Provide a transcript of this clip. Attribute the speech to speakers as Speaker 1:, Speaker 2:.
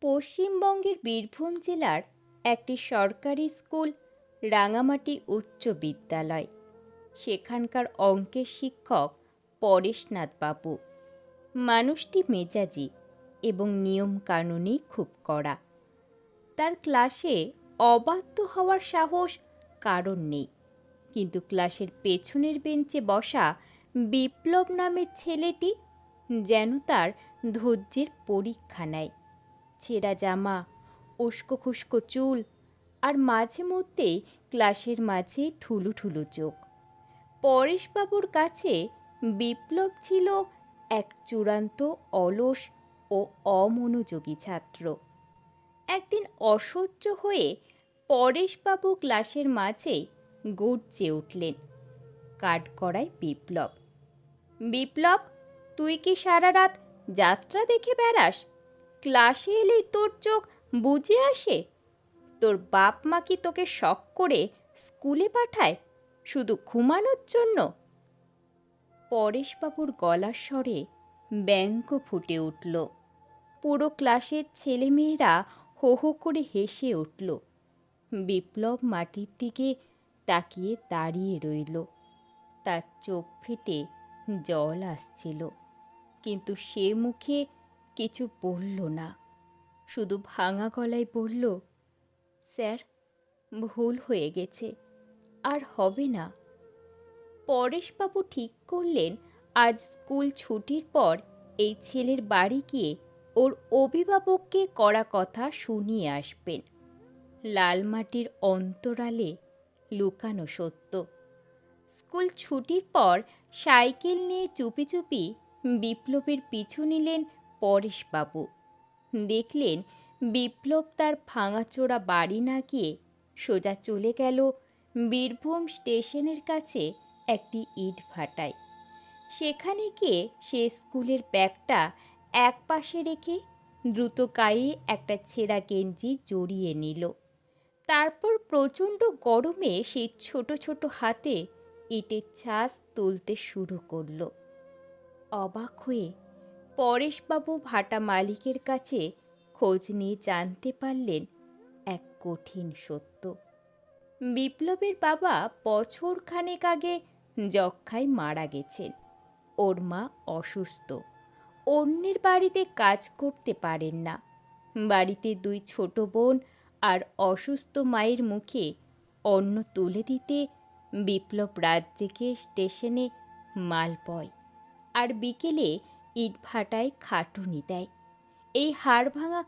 Speaker 1: পশ্চিমবঙ্গের বীরভূম জেলার একটি সরকারি স্কুল রাঙামাটি উচ্চ বিদ্যালয়। সেখানকার অঙ্কের শিক্ষক পরেশনাথ বাবু। মানুষটি মেজাজি এবং নিয়মকানুনই খুব কড়া। তার ক্লাসে অবাধ্য হওয়ার সাহস কারণ নেই, কিন্তু ক্লাসের পেছনের বেঞ্চে বসা বিপ্লব নামের ছেলেটি যেন তার ধৈর্যের পরীক্ষা নেয়। ছেঁড়া জামা, উস্কো খুস্কো চুল, আর মাঝে মধ্যেই ক্লাসের মাঝে ঠুলু ঠুলু চোখ। পরেশবাবুর কাছে বিপ্লব ছিল এক চূড়ান্ত অলস ও অমনোযোগী ছাত্র। একদিন অসহ্য হয়ে পরেশবাবু ক্লাসের মাঝে গর্জে উঠলেন। কাঠগড়ায় বিপ্লব। বিপ্লব, তুই কি সারা রাত যাত্রা দেখে বেড়াস? ক্লাসে এলেই তোর চোখ বুজে আসে? তোর বাপ মা কি তোকে শখ করে স্কুলে পাঠায় শুধু ঘুমানোর জন্য? পরেশবাবুর গলার স্বরে ব্যঙ্গ ফুটে উঠল। পুরো ক্লাসের ছেলেমেয়েরা হো হো করে হেসে উঠল। বিপ্লব মাটির দিকে তাকিয়ে দাঁড়িয়ে রইল। তার চোখ ফেটে জল আসছিল, কিন্তু সে মুখে কিছু বলল না। শুধু ভাঙা গলায় বলল, স্যার, ভুল হয়ে গেছে, আর হবে না। পরেশবাবু ঠিক করলেন আজ স্কুল ছুটির পর এই ছেলের বাড়ি গিয়ে ওর অভিভাবককে কড়া কথা শুনিয়ে আসবেন। লালমাটির অন্তরালে লুকানো সত্য। স্কুল ছুটির পর সাইকেল নিয়ে চুপি চুপি বিপ্লবের পিছু নিলেন পরেশবাবু। দেখলেন বিপ্লব তার ভাঙাচোরা বাড়ি না গিয়ে সোজা চলে গেল বীরভূম স্টেশনের কাছে একটি ইট ভাটায়। সেখানে গিয়ে সে স্কুলের ব্যাগটা এক পাশে রেখে দ্রুত গায়ে একটা ছেঁড়া গেঞ্জি জড়িয়ে নিল। তারপর প্রচণ্ড গরমে সেই ছোট ছোট হাতে ইটের ছাঁচ তুলতে শুরু করল। অবাক হয়ে পরেশবাবু ভাটা মালিকের কাছে খোঁজ নিয়ে জানতে পারলেন এক কঠিন সত্য। বিপ্লবের বাবা বছরখানেক আগে যক্ষ্মায় মারা গেছেন। ওর মা অসুস্থ, অন্যের বাড়িতে কাজ করতে পারেন না। বাড়িতে দুই ছোট বোন আর অসুস্থ মায়ের মুখে অন্ন তুলে দিতে বিপ্লব রাত জেগে স্টেশনে মাল বয়, আর বিকেলে ইটভাটায় খাটুনি দেয়। এই হাড়ভাঙা